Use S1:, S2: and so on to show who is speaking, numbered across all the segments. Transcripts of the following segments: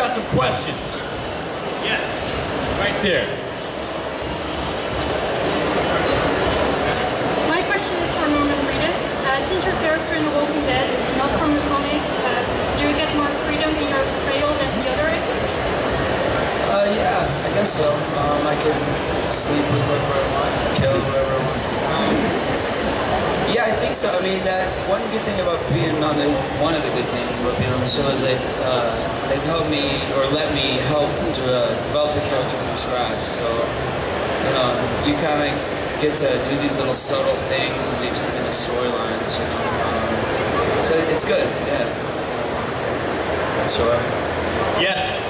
S1: got some questions. Yes, right there.
S2: My question is for Reedus. Since your character in The Walking Dead is not from the comic, do you get more freedom in your portrayal than the other actors?
S3: Yeah, I guess so. I can sleep with whoever I want, kill whoever I want. Yeah, I think so. I mean, one good thing about being on one of the good things about being on the show is they've helped me, or let me help to develop the character from scratch. So, you know, you kind of get to do these little subtle things and they turn into storylines, you know. So it's good, yeah. Sure.
S1: Yes.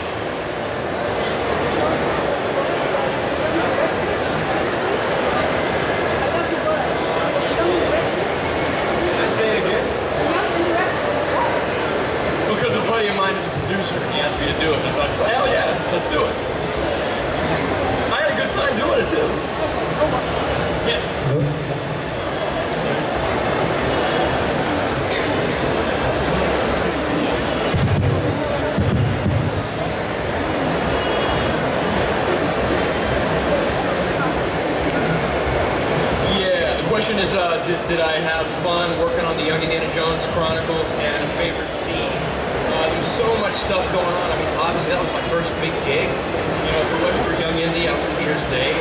S1: Say it again. Because a buddy of mine is a producer and he asked me to do it, and I thought, hell yeah, let's do it. I had a good time doing it too. Yes. Yeah, the question is, did I have fun working on the Young Indiana Jones Chronicles and a favorite scene? There's so much stuff going on. I mean, obviously that was my first big gig. You know, if it wasn't for Young Indy, I wouldn't be here today.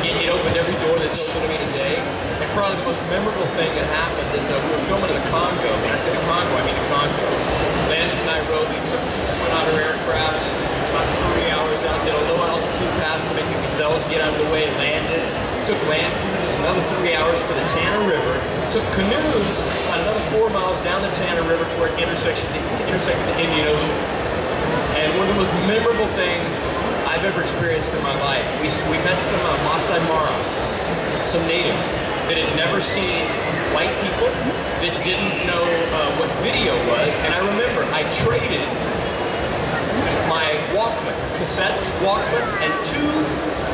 S1: It opened every door that's open to me today. And probably the most memorable thing that happened is we were filming in the Congo. When I say the Congo, I mean the Congo. Landed in Nairobi, took 2 twin-otter aircrafts, about 3 hours out, did a low-altitude pass to make the gazelles get out of the way, landed. Took land cruises another 3 hours to the Tana River. Took canoes another 4 miles down the Tana River to where it intersected the Indian Ocean. And one of the most memorable things I've ever experienced in my life, we met some Masai Mara, some natives that had never seen white people, that didn't know what video was, and I remember I traded my Walkman, Walkman, and 2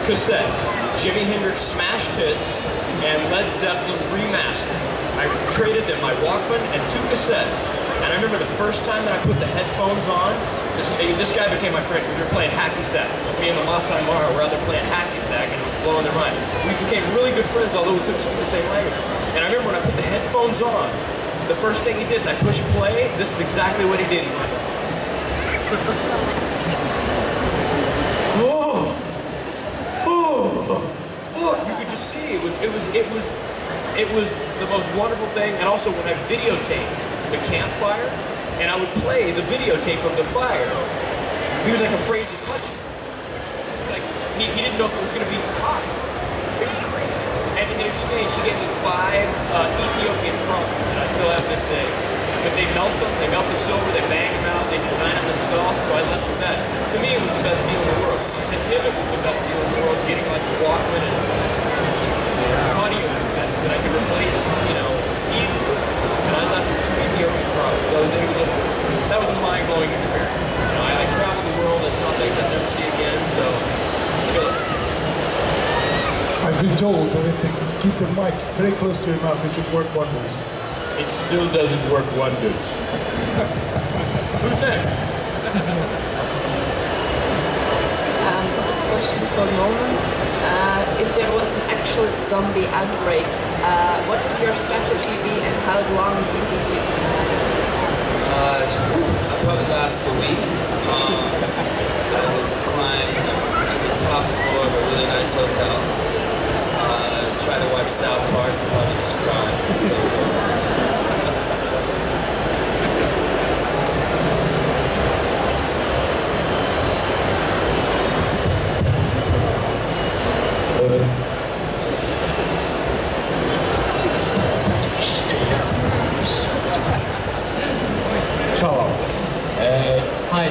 S1: cassettes, Jimi Hendrix Smashed Hits and Led Zeppelin Remastered. I traded them, my Walkman and 2 cassettes, and I remember the first time that I put the headphones on, this guy became my friend because we were playing hacky sack. Me and the Masai Mara were out there playing hacky sack and it was blowing their mind. We became really good friends, although we couldn't speak the same language. And I remember when I put the headphones on, the first thing he did, and I pushed play, this is exactly what he did. He went, oh, oh, oh. You could just see it was the most wonderful thing. And also when I videotaped the campfire, and I would play the videotape of the fire, he was like afraid to touch it. It's like, he didn't know if it was going to be hot. It was crazy. And in exchange, he gave me 5 Ethiopian crosses that I still have this day. But they melt them, they melt the silver, they bang them out, they design them themselves, so I left with that. To me, it was the best deal in the world. To him, it was the best deal in the world, getting like a Walkman and audio cassettes that I could replace, you know, easily. And I left with 2 Ethiopian crosses. So that was a mind-blowing experience. You know, I traveled the world, I saw things I'd never see again, so it's good.
S4: I've been told that if they keep the mic very close to your mouth, it should work wonders.
S1: It still doesn't work wonders. Who's next?
S5: This is a question for Norman. If there was an actual zombie outbreak, what would your strategy be and how long do you think it would last?
S3: I'd probably last a week. I would climb to the top floor of a really nice hotel, try to watch South Park and probably just cry until it's over.
S6: Ciao. Hi.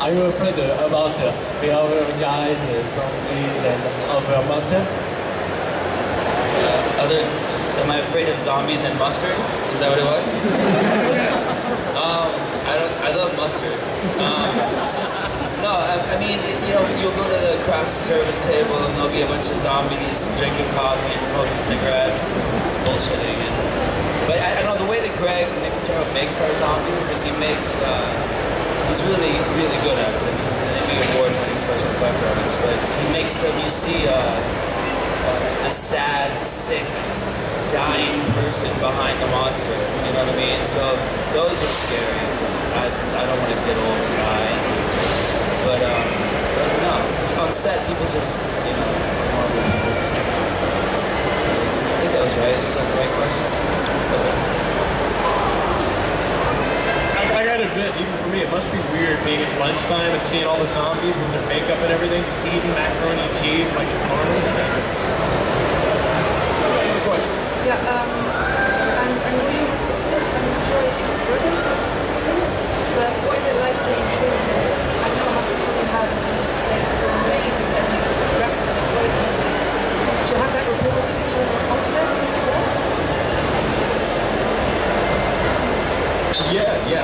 S6: are you afraid about the other guys, zombies, and other monsters?
S3: Am I afraid of zombies and mustard? Is that what it was? I love mustard. No, I mean, you know, you'll go to the craft service table and there'll be a bunch of zombies drinking coffee and smoking cigarettes, bullshitting. But I don't know, the way that Greg Nicotero makes our zombies is he's really, really good at it. I mean, he's an Emmy award-winning special effects artist, but he makes them, you see the sad, sick, dying person behind the monster, you know what I mean? So those are scary, because I don't want to get old and die. But no, on set people just, you know, normal people just hang out. I think that was right. Was that the right question? Okay.
S1: I gotta admit, even for me, it must be weird being at lunchtime and seeing all the zombies with their makeup and everything, just eating macaroni and cheese like it's normal.
S7: Yeah, I know you have sisters. I'm not sure if you have brothers or sisters siblings, but what is it like playing twins? And I know how much fun you had and you say it was amazing that you wrestled and played. Did you have that rapport with each other offset as well?
S1: Yeah.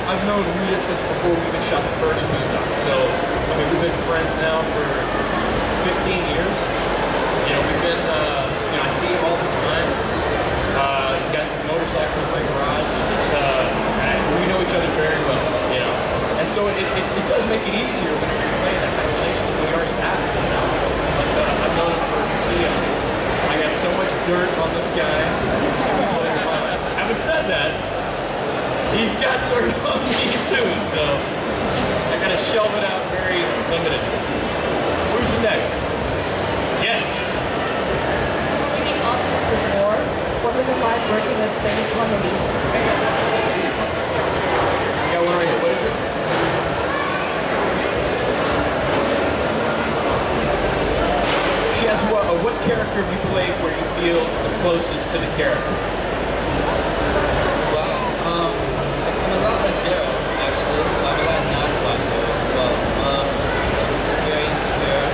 S1: I've known Reedus since before we even shot the first Moondog. So, I mean, we've been friends now for 15 years. You know, we've been, you know, I see him all the time. He's got this motorcycle in my garage. We know each other very well, you know. And so it does make it easier whenever you're playing that kind of relationship when you already have it, you know. But I've known him for eons. I got so much dirt on this guy. Having said that, he's got dirt on me too, so I gotta shelve it out very limited. Who's next? Yes.
S7: We've been asked this before. What was it like working with Lady Connolly?
S1: You got one right here. What is it? She asks, what character have you played where you feel the closest to the character?
S3: Well, I'm a lot like Daryl, actually. I'm a lot not like Daryl as well. Very insecure,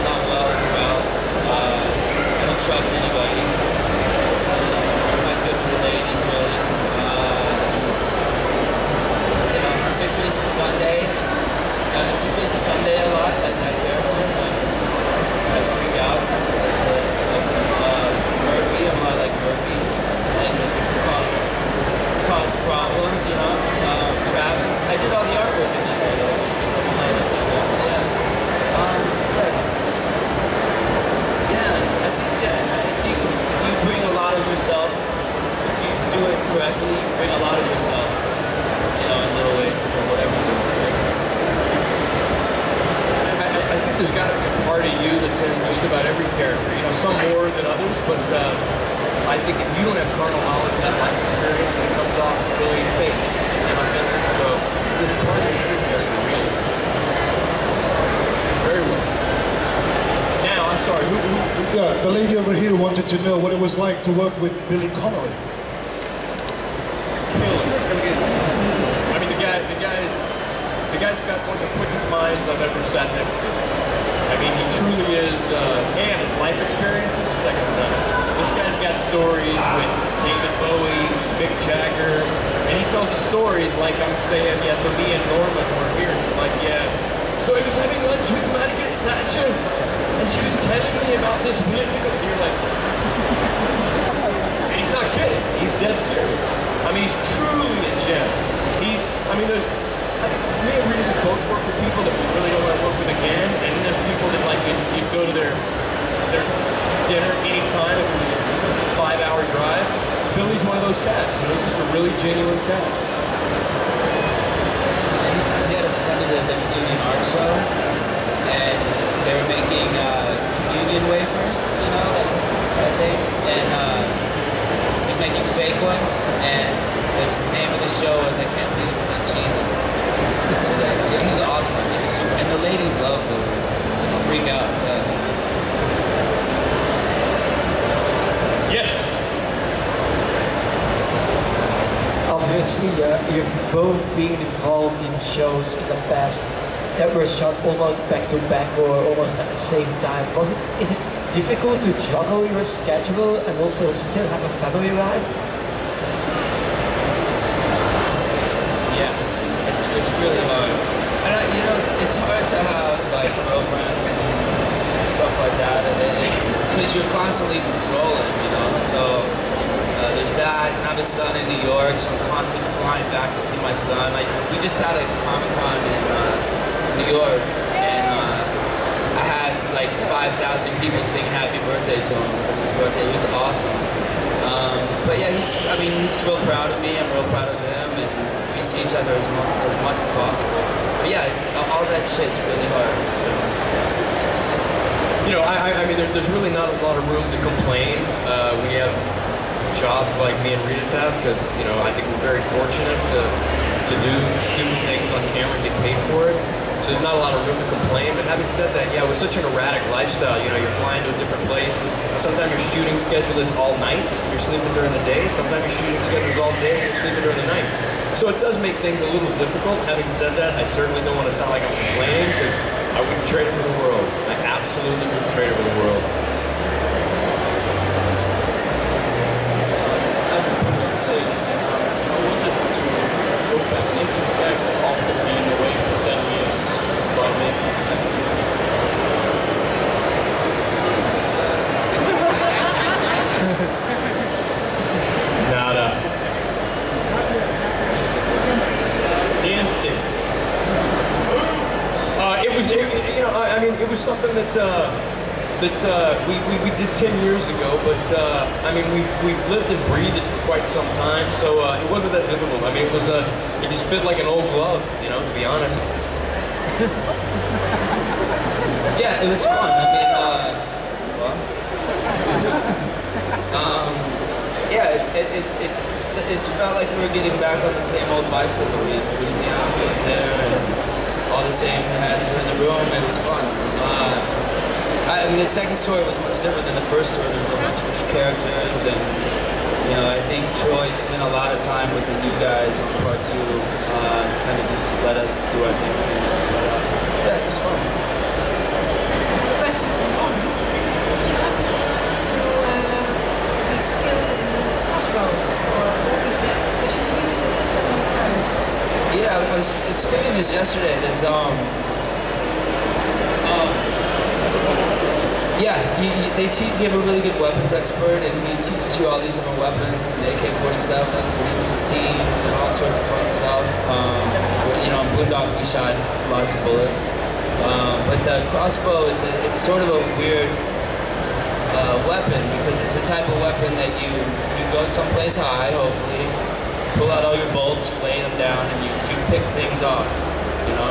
S3: not well in crowds. I don't trust anybody. I'm not good with the ladies, really. You know, 6 Ways to Sunday. 6 Ways to Sunday a lot, like that character. I freak out. It's Murphy, I'm a lot like Murphy. And cause problems, you know. Travis, I did all the artwork in that video. Something like that. I think you bring a lot of yourself. If you do it correctly, you bring a lot of yourself, you know, in little ways to whatever you do.
S1: I think there's got to be a part of you that's in just about every character. You know, some more than others, but I think if you don't have carnal knowledge and that life experience, then it comes off really fake and authentic. So there's a part of every character, really. Very well. Now, I'm sorry, who?
S4: Yeah, the lady over here wanted to know what it was like to work with Billy Connolly.
S1: Killer. I mean, the guy's got one of the quickest minds I've ever sat next to. I mean, he truly is, and his life experience is a second to none. This guy's got stories with David Bowie, Mick Jagger, and he tells the stories like I'm saying, yeah, so me and Norman were here. It's like, yeah. So he was having lunch with Margaret Thatcher, and she was telling me about this political, and you're like, and he's not kidding. He's dead serious. I mean, he's truly a gem. I think me and Reedus have both worked with people that we really don't want to work with again, and then there's people that like you'd go to their dinner anytime if it was a 5-hour drive. Billy's one of those cats. You know, he's just a really genuine cat.
S3: He had a friend of his that was doing an art show, and they were making communion wafers, you know, that thing, and he was making fake ones, and the name of the show was I Can't Believe It's Not Jesus. He's awesome. And the ladies love him. Freak out.
S1: Yes.
S8: obviously you've both been involved in shows in the past that were shot almost back to back or almost at the same time. Is it difficult to juggle your schedule and also still have a family life?
S3: Yeah, it's really hard. And you know, it's hard to have like girlfriends and stuff like that, because you're constantly rolling, you know. So there's that, and I have a son in New York, so I'm constantly flying back to see my son. Like we just had a Comic-Con in New York, and I had like 5,000 people sing happy birthday to him. It was his birthday. It was awesome. But yeah, he's real proud of me. I'm real proud of him, and we see each other as much as possible. But yeah, it's all that shit's really hard, to be honest.
S1: You know, I mean, there's really not a lot of room to complain when you have jobs like me and Reedus have, because, you know, I think we're very fortunate to do stupid things on camera and get paid for it. So there's not a lot of room to complain. But having said that, yeah, with such an erratic lifestyle, you know, you're flying to a different place. Sometimes your shooting schedule is all nights, and you're sleeping during the day. Sometimes your shooting schedule is all day, and you're sleeping during the nights. So it does make things a little difficult. Having said that, I certainly don't want to sound like I'm complaining, because I wouldn't trade it for the world. I absolutely wouldn't trade it for the world.
S6: As the public says, how was it to go back into the character after being away for 10 years while making the second movie?
S1: Nada. Niente. You know, I mean, it was something that we did 10 years ago, but I mean, we've lived and breathed it for quite some time, so it wasn't that difficult. I mean, it just fit like an old glove, you know, to be honest.
S3: Yeah, it was fun. I mean, yeah, it's felt like we were getting back on the same old bicycle. We had enthusiasm was there, and all the same heads were in the room. It was fun. I mean, the second story was much different than the first story. There was a bunch of new characters, and you know, I think Troy spent a lot of time with the new guys on part 2, kind of just let us do our thing. Yeah, it was fun.
S2: I have a question for Ron. Did you have to be skilled in crossbow for Walking Dead? Because you use it so many times.
S3: Yeah, I was explaining this yesterday. There's yeah, we have a really good weapons expert, and he teaches you all these different weapons, and AK-47s and M16s and all sorts of fun stuff. You know, in Boondock we shot lots of bullets, but the crossbow it's sort of a weird weapon, because it's the type of weapon that you go someplace high, hopefully, pull out all your bolts, lay them down, and you pick things off, you know?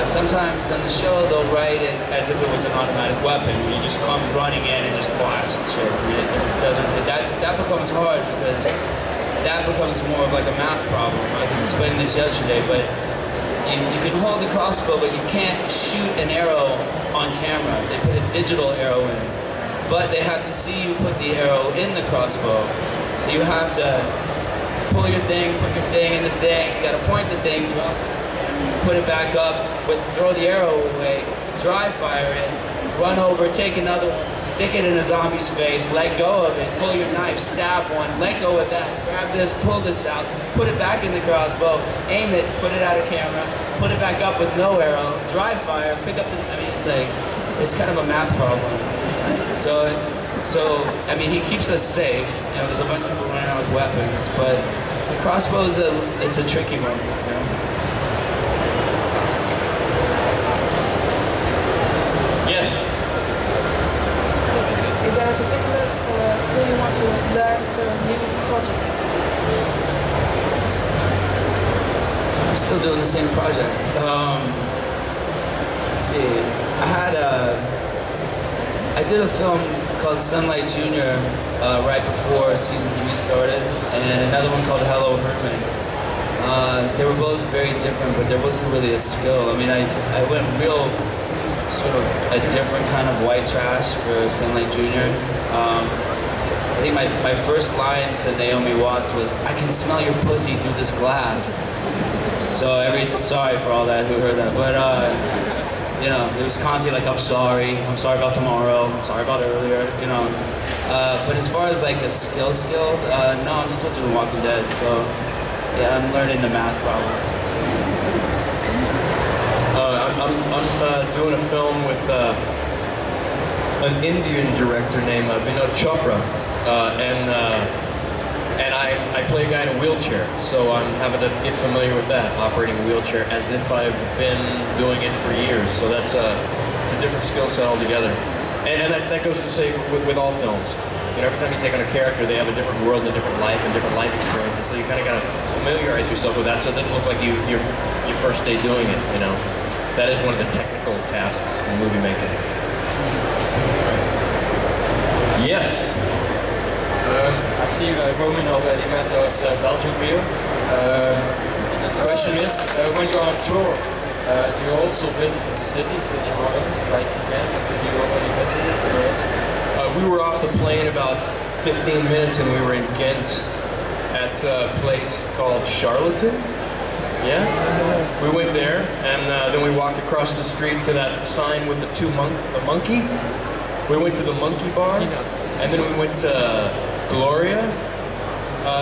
S3: Sometimes on the show they'll write it as if it was an automatic weapon, where you just come running in and just blast shit. That becomes hard, because that becomes more of like a math problem. I was explaining this yesterday, but you can hold the crossbow, but you can't shoot an arrow on camera. They put a digital arrow in, but they have to see you put the arrow in the crossbow. So you have to pull your thing, put your thing in the thing, you gotta point the thing, drop it, put it back up, throw the arrow away, dry fire it, run over, take another one, stick it in a zombie's face, let go of it, pull your knife, stab one, let go of that, grab this, pull this out, put it back in the crossbow, aim it, put it out of camera, put it back up with no arrow, dry fire, pick up the, I mean, it's kind of a math problem. So, I mean, he keeps us safe. You know, there's a bunch of people running around with weapons, but the crossbow it's a tricky one, you know?
S1: Yes.
S7: Is there a particular skill you want to learn for a new project?
S3: I'm still doing the same project. Let's see. I did a film called Sunlight Junior right before season 3 started, and another one called Hello Herman. They were both very different, but there wasn't really a skill. I mean, I went real sort of a different kind of white trash for Sunlight Junior. I think my first line to Naomi Watts was, "I can smell your pussy through this glass." So sorry for all that who heard that, but you know, it was constantly like, I'm sorry about tomorrow, I'm sorry about earlier, you know. But as far as like a skill, no, I'm still doing Walking Dead, so yeah, I'm learning the math problems. So.
S1: I'm doing a film with an Indian director named Vinod Chopra, and I play a guy in a wheelchair, so I'm having to get familiar with that, operating a wheelchair, as if I've been doing it for years. So it's a different skill set altogether. And that goes to say with all films. You know, every time you take on a character, they have a different world and a different life and different life experiences. So you kind of got to familiarize yourself with that, so it doesn't look like your first day doing it. You know, that is one of the technical tasks in movie making. Yes.
S6: I've seen Roman already met us Belgium beer. The question is, when you're on tour, do you also visit the cities that you are in, like Ghent? Did you already visit it?
S1: We were off the plane about 15 minutes and we were in Ghent at a place called Charlatan. Yeah? We went there and then we walked across the street to that sign with the monkey. We went to the monkey bar and then we went to Gloria.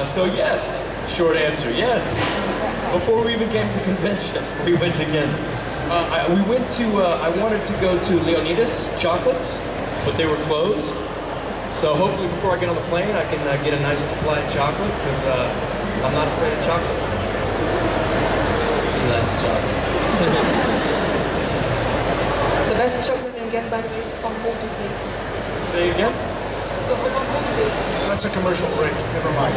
S1: So yes, short answer, yes. Before we even came to the convention, we went to Ghent. I wanted to go to Leonidas Chocolates, but they were closed. So hopefully before I get on the plane, I can get a nice supply of chocolate, because I'm not afraid of chocolate. He likes chocolate.
S7: The best chocolate in Ghent, by the way, is from Holden Bakery.
S1: Say it again?
S7: The from Holden Bakery.
S4: That's a commercial break, never mind.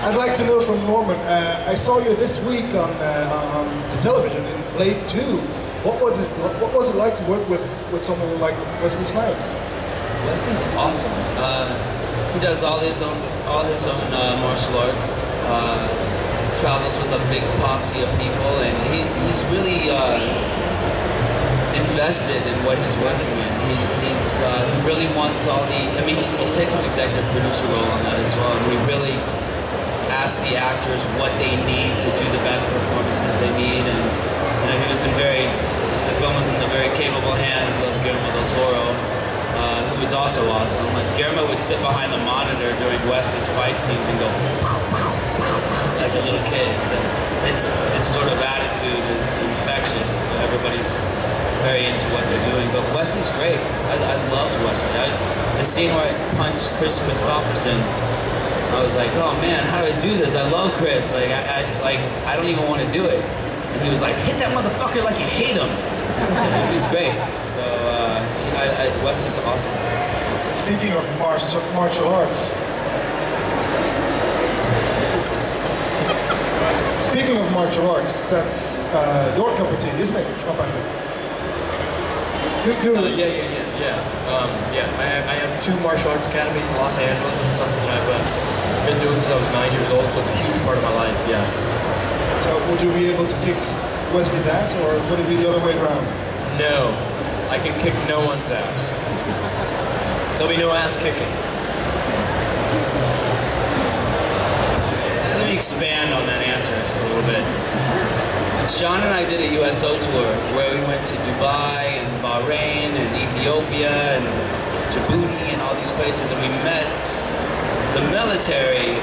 S4: I'd like to know from Norman, I saw you this week on the television in Blade 2. What was it like to work with someone like Wesley Snipes?
S3: Wesley's awesome. He does all his own martial arts. Travels with a big posse of people, and he's really invested in what he's working in. He really wants all the. I mean, he takes an executive producer role on that as well, and we really ask the actors what they need to do the best performances they need, and he was the film was in the very capable hands of Guillermo del Toro, who was also awesome. Like, Guillermo would sit behind the monitor during Wesley's fight scenes and go like a little kid. His sort of attitude is infectious. Everybody's very into what they're doing, but Wesley's great. I loved Wesley. The scene where I punched Chris Christopherson, I was like, oh man, how do I do this? I love Chris. Like, I don't even want to do it. And he was like, hit that motherfucker like you hate him. He's great. So Wesley's awesome.
S4: Speaking of martial arts. Speaking of martial arts, that's your cup of tea, isn't it, Jean-Patrick?
S1: I have 2 martial arts academies in Los Angeles. It's something that I've been doing since I was 9 years old, so it's a huge part of my life, yeah.
S4: So would you be able to kick Wesley's ass, or would it be the other way around?
S1: No, I can kick no one's ass. There'll be no ass kicking.
S3: Let me expand on that answer just a little bit. Sean and I did a USO tour where we went to Dubai and Bahrain and Ethiopia and Djibouti and all these places, and we met the military,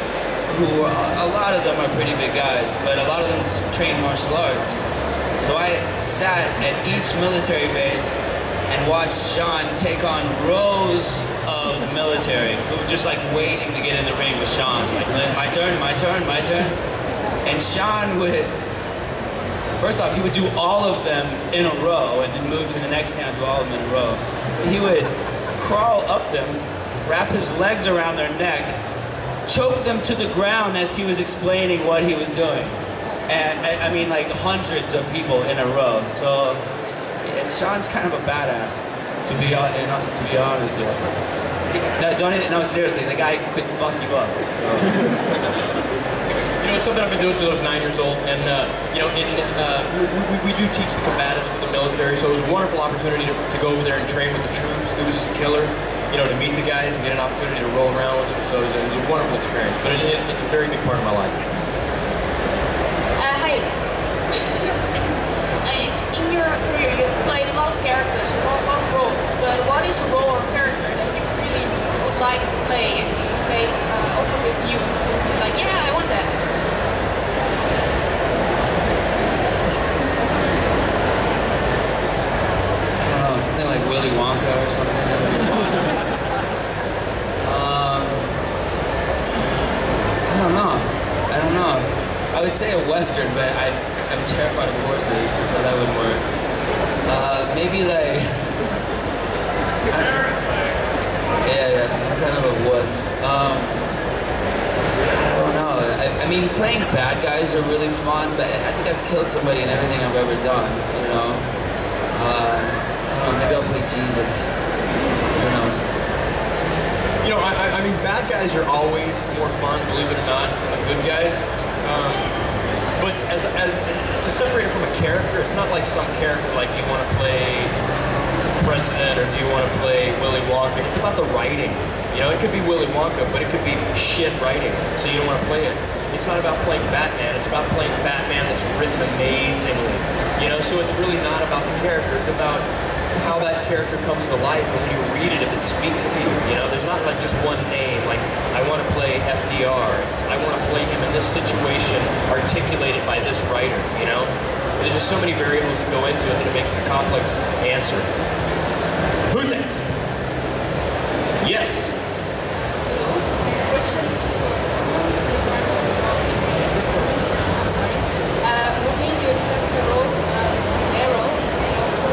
S3: who a lot of them are pretty big guys, but a lot of them train martial arts. So I sat at each military base and watched Sean take on rows of military who were just like waiting to get in the ring with Sean. Like, my turn, my turn, my turn. And Sean would, first off, he would do all of them in a row and then move to the next town, do all of them in a row. He would crawl up them, wrap his legs around their neck, choke them to the ground as he was explaining what he was doing. And I mean, like hundreds of people in a row. So Sean's kind of a badass, to be honest with you. No, seriously, the guy could fuck you up. So.
S1: You know, it's something I've been doing since I was 9 years old, and you know, we do teach the combatives to the military, so it was a wonderful opportunity to go over there and train with the troops. It was just killer. you know, to meet the guys and get an opportunity to roll around with them. So it was a wonderful experience. But it's a very big part of my life.
S2: Hi. In your career, you've played a lot of characters, a lot of roles. But what is a role or character that you really would like to play? And if they offered it to you, you'd be like, yeah, I want that.
S3: Something like Willy Wonka or something. That would be fun. I don't know. I would say a Western, but I'm terrified of horses, so that wouldn't work. Maybe like... Yeah, I'm kind of a wuss. I don't know. I mean, playing bad guys are really fun, but I think I've killed somebody in everything I've ever done, you know? Maybe I'll play Jesus. Who knows?
S1: You know, I mean, bad guys are always more fun, believe it or not, than the good guys. But as to separate it from a character, it's not like some character like, do you want to play President or do you want to play Willy Wonka? It's about the writing. You know, it could be Willy Wonka, but it could be shit writing, so you don't want to play it. It's not about playing Batman. It's about playing Batman that's written amazingly. You know, so it's really not about the character. It's about how that character comes to life, and when you read it, if it speaks to you, you know, there's not like just one name, like, I want to play FDR, I want to play him in this situation, articulated by this writer, you know? There's just so many variables that go into it that it makes it a complex answer. Who's next? Yes?
S2: Hello, questions? I'm sorry. What made you accept the role of Daryl, and also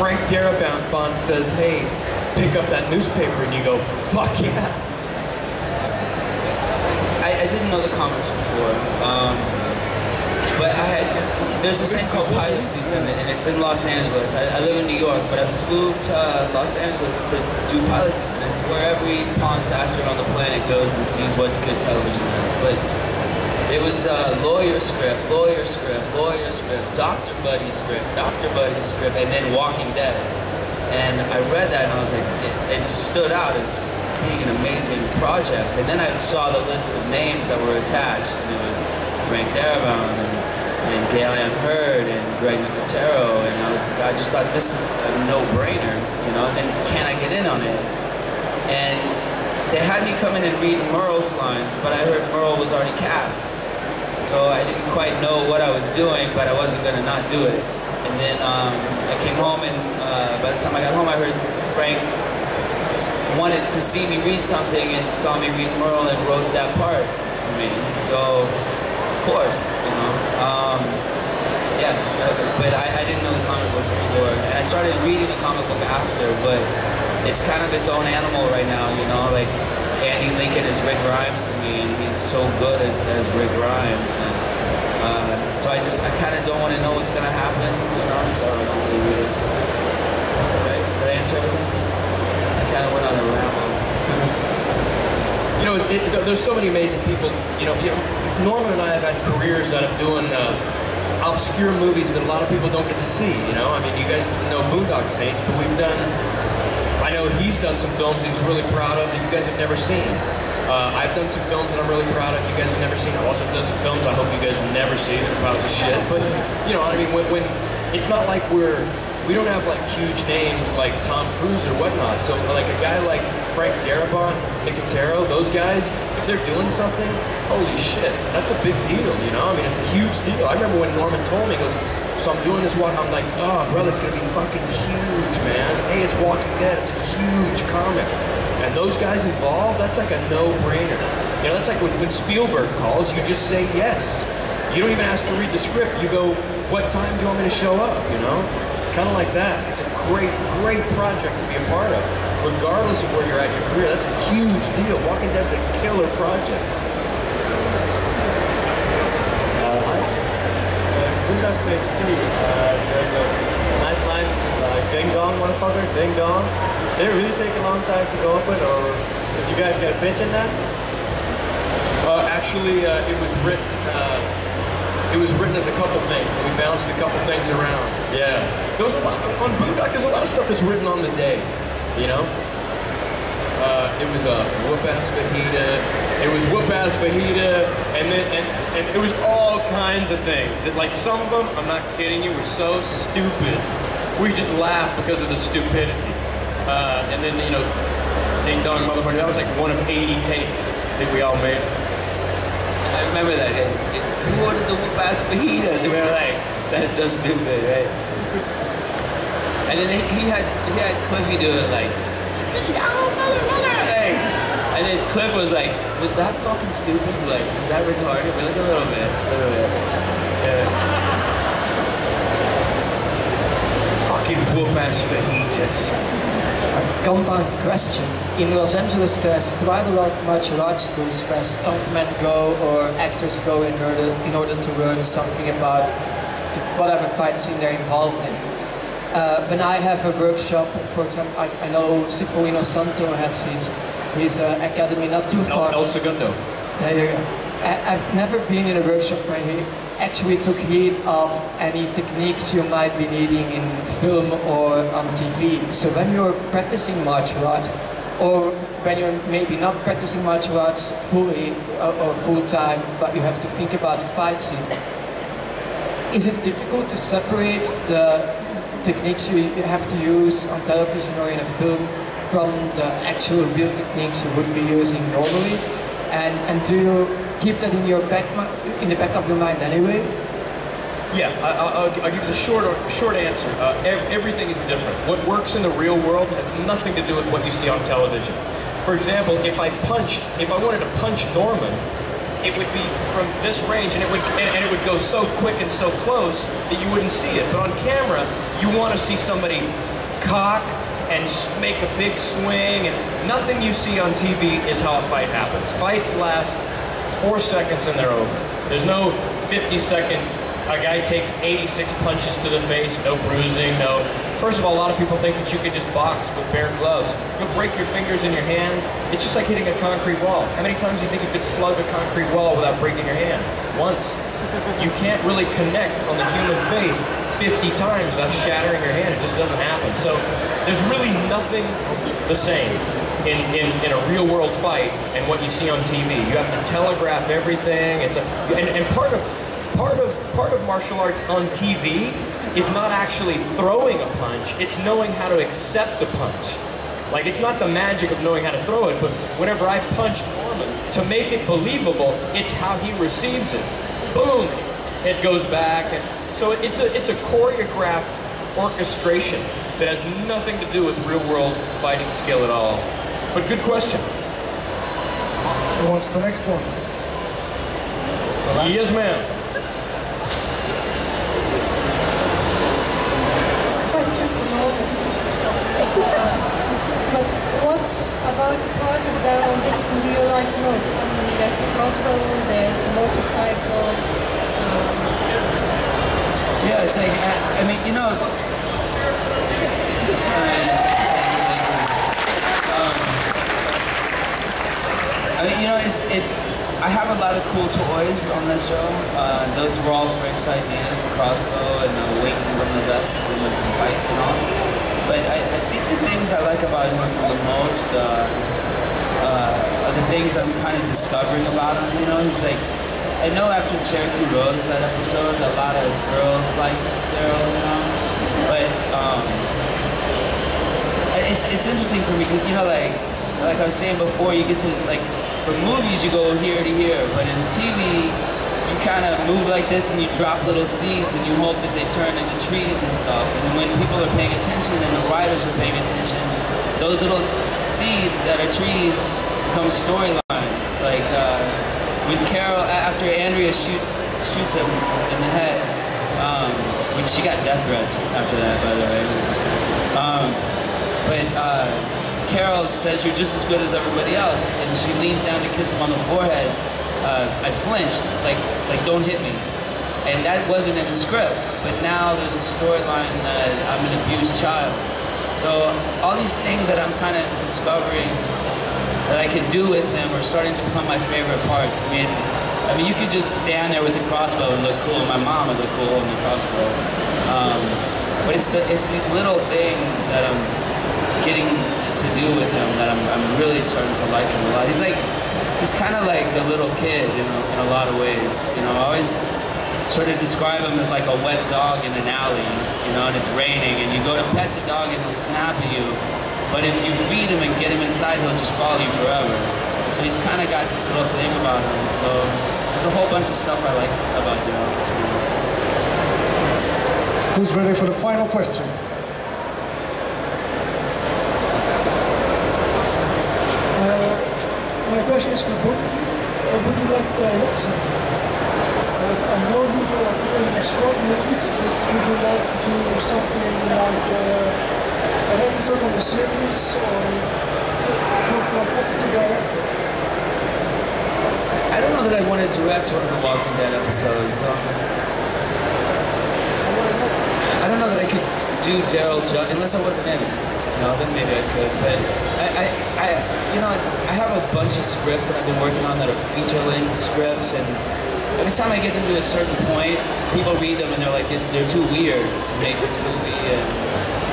S1: Frank Darabont says, hey, pick up that newspaper, and you go, fuck yeah.
S3: I didn't know the comics before, but there's this thing called pilot season, and it's in Los Angeles. I live in New York, but I flew to Los Angeles to do pilot season. It's where every Ponds actor on the planet goes and sees what good television is. But it was lawyer script, Dr. Buddy script, and then Walking Dead. And I read that and I was like, it stood out as being an amazing project. And then I saw the list of names that were attached, and it was Frank Darabont and Gail Ann Hurd and Greg Nicotero, and I just thought this is a no-brainer, you know. And then can I get in on it? And they had me come in and read Merle's lines, but I heard Merle was already cast. So I didn't quite know what I was doing, but I wasn't going to not do it. And then I came home, and by the time I got home, I heard Frank wanted to see me read something and saw me read Merle and wrote that part for me. So, of course, you know. Yeah, but I didn't know the comic book before. And I started reading the comic book after, but it's kind of its own animal right now, you know. Like, Andy Lincoln is Rick Grimes to me, and he's so good as Rick Grimes. And so I kind of don't want to know what's going to happen, you know, so I don't really read it. That's all right. Did I answer everything? I kind of went on a ramble.
S1: You know, there's so many amazing people. You know, Norman and I have had careers out of doing obscure movies that a lot of people don't get to see, you know? I mean, you guys know Boondock Saints, but we've done... I know he's done some films he's really proud of that you guys have never seen. I've done some films that I'm really proud of you guys have never seen. I've also done some films I hope you guys will never see. They're piles of shit. But, you know, I mean, when it's not like we don't have like huge names like Tom Cruise or whatnot. So like a guy like Frank Darabont, Nicotero, those guys, if they're doing something, holy shit, that's a big deal, you know? I mean, it's a huge deal. I remember when Norman told me, he goes, so I'm doing this one, I'm like, oh, brother, it's gonna be fucking huge, man. Hey, it's Walking Dead, it's a huge comic. And those guys involved, that's like a no-brainer. You know, that's like when Spielberg calls, you just say yes. You don't even ask to read the script. You go, what time do you want me to show up, you know? It's kind of like that. It's a great, great project to be a part of. Regardless of where you're at in your career, that's a huge deal. Walking Dead's a killer project.
S9: Boondock Saints 2, there's a nice line, ding dong motherfucker, ding dong. Did it really take a long time to go up with, or did you guys get a pitch in that?
S1: Actually, it was written, It was written as a couple things, and we bounced a couple things around. Yeah. There was a lot, on Boondock, there's a lot of stuff that's written on the day, you know? It was a whoop-ass fajita. It was whoop-ass fajita, and it was all kinds of things. That, like, some of them, I'm not kidding you, were so stupid. We just laughed because of the stupidity. And then, you know, Ding Dong Motherfucker, that was like one of 80 takes that we all made.
S3: I remember that. Who ordered the whoop-ass fajitas? We were like, that's so stupid, right? And then he had Cliffy do it like, and then Cliff was like, was that fucking stupid? Like, was that retarded? We're like, a little bit. Yeah.
S1: Fucking whoop-ass fajitas.
S8: A compound question. In Los Angeles, there's quite a lot of martial arts schools where stuntmen go or actors go in order to learn something about whatever fight scene they're involved in. When I have a workshop, for example, I know Cifolino Santo has his academy not too far.
S1: El Segundo.
S8: There you go. I've never been in a workshop where he actually took heed of any techniques you might be needing in film or on TV. So when you're practicing martial arts, or when you're maybe not practicing martial arts fully or full time, but you have to think about the fight scene, is it difficult to separate the techniques you have to use on television or in a film from the actual real techniques you would be using normally? And do you keep that in the back of your mind anyway?
S1: Yeah, I'll give you the short answer. Everything is different. What works in the real world has nothing to do with what you see on television. For example, if I wanted to punch Norman, it would be from this range, and it would go so quick and so close that you wouldn't see it. But on camera, you want to see somebody cock and make a big swing, and nothing you see on TV is how a fight happens. Fights last 4 seconds and they're over. There's no 50-second, a guy takes 86 punches to the face, no bruising, no. First of all, a lot of people think that you can just box with bare gloves. You'll break your fingers in your hand. It's just like hitting a concrete wall. How many times do you think you could slug a concrete wall without breaking your hand? Once. You can't really connect on the human face 50 times without shattering your hand. It just doesn't happen. So there's really nothing the same in a real world fight and what you see on TV. You have to telegraph everything. And part of martial arts on TV is not actually throwing a punch, it's knowing how to accept a punch. Like, it's not the magic of knowing how to throw it, but whenever I punch Norman, to make it believable, it's how he receives it. Boom! It goes back, and so it's a choreographed orchestration that has nothing to do with real-world fighting skill at all. But good question.
S4: Who wants the next one?
S1: Yes, ma'am.
S10: It's a question for Norman. So, but what about the part of Darrell Gibson do you like most? I mean, there's the crossbow, there's the motorcycle.
S3: Yeah, it's like, I mean, you know, I mean, you know, I have a lot of cool toys on this show. Those were all Frank's ideas, the crossbow and the wings on the vest and the bike and all. But I think the things I like about him the most are the things I'm kind of discovering about him. You know, he's like, I know after Cherokee Rose, that episode, a lot of girls liked Darrell, you know. But it's interesting for me because, you know, like I was saying before, you get to, like, for movies you go here to here, but in TV you kind of move like this and you drop little seeds and you hope that they turn into trees and stuff. And when people are paying attention and the writers are paying attention, those little seeds that are trees become storylines. Like when Carol, after Andrea shoots him in the head, when she got death threats after that, by the way. Carol says, "You're just as good as everybody else," and she leans down to kiss him on the forehead. I flinched, like don't hit me. And that wasn't in the script, but now there's a storyline that I'm an abused child. So all these things that I'm kind of discovering that I can do with him are starting to become my favorite parts. I mean, I mean, you could just stand there with the crossbow and look cool. My mom would look cool in the crossbow. But it's these little things that I'm getting to do with him that I'm really starting to like him a lot. He's kind of like a little kid in a lot of ways. You know, I always sort of describe him as like a wet dog in an alley, you know, and it's raining, and you go to pet the dog and he'll snap at you. But if you feed him and get him inside, he'll just follow you forever. So he's kind of got this little thing about him. So there's a whole bunch of stuff I like about Daryl.
S4: Who's ready for the final question?
S11: My question is for both of you. Would you like to direct something? I know you do like doing short movies, but would you like to do something like an episode of a series, or go from actor to director?
S3: I don't know that I want to direct one of the Walking Dead episodes. I don't know that I could do Daryl unless I wasn't in it. You know, then maybe I could. But I have a bunch of scripts that I've been working on that are feature-length scripts, and every time I get them to a certain point, people read them and they're like, they're too weird to make this movie, and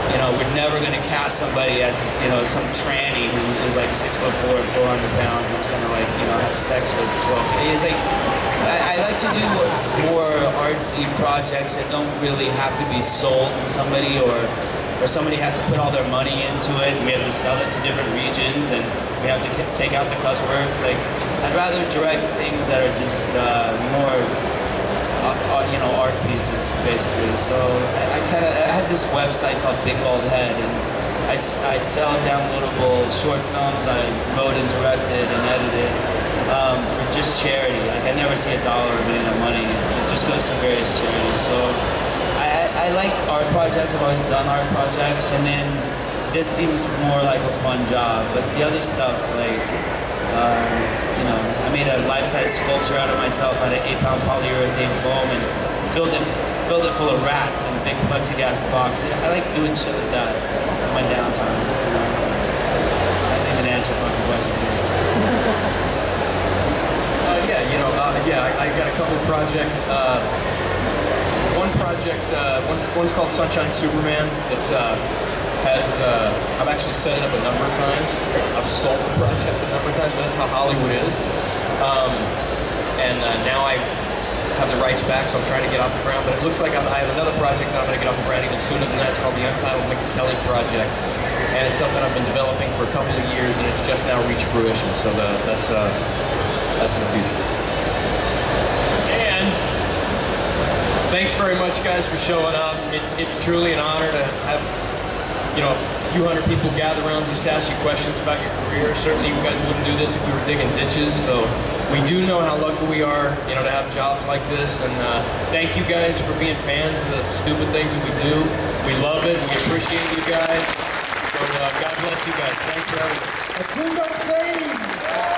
S3: you know, we're never going to cast somebody as, you know, some tranny who is like 6'4" and 400 pounds. It's going to like, you know, have sex with 12. It's like, I like to do more artsy projects that don't really have to be sold to somebody, or somebody has to put all their money into it, and we have to sell it to different regions, and we have to take out the cuss words. Like, I'd rather direct things that are just more, you know, art pieces, basically. So I have this website called Big Bald Head, and I sell downloadable short films I wrote and directed and edited for just charity. Like, I never see $1 of any of that money. It just goes to various charities. So I like art projects. I've always done art projects, and then this seems more like a fun job. But the other stuff, like, you know, I made a life-size sculpture out of myself out of 8-pound polyurethane foam and filled it full of rats in a big plexiglass box. I like doing shit like that in my downtime. You know? I didn't even answer a fucking question.
S1: Yeah, you know, I got a couple of projects. One project, one's called Sunshine Superman. That I've actually set it up a number of times. I've sold the project a number of times, but that's how Hollywood is. Now I have the rights back, so I'm trying to get off the ground. But it looks like I have another project that I'm going to get off the ground even sooner than that. It's called the Untitled Mickey Kelly Project, and it's something I've been developing for a couple of years, and it's just now reached fruition. So that's in the future. And thanks very much, guys, for showing up. It's truly an honor to have, you know, a few hundred people gather around just to ask you questions about your career. Certainly, you guys wouldn't do this if we were digging ditches. So we do know how lucky we are, you know, to have jobs like this. And thank you guys for being fans of the stupid things that we do. We love it. We appreciate you guys. So God bless you guys. Thanks for everything.
S4: A Kingdom Saints!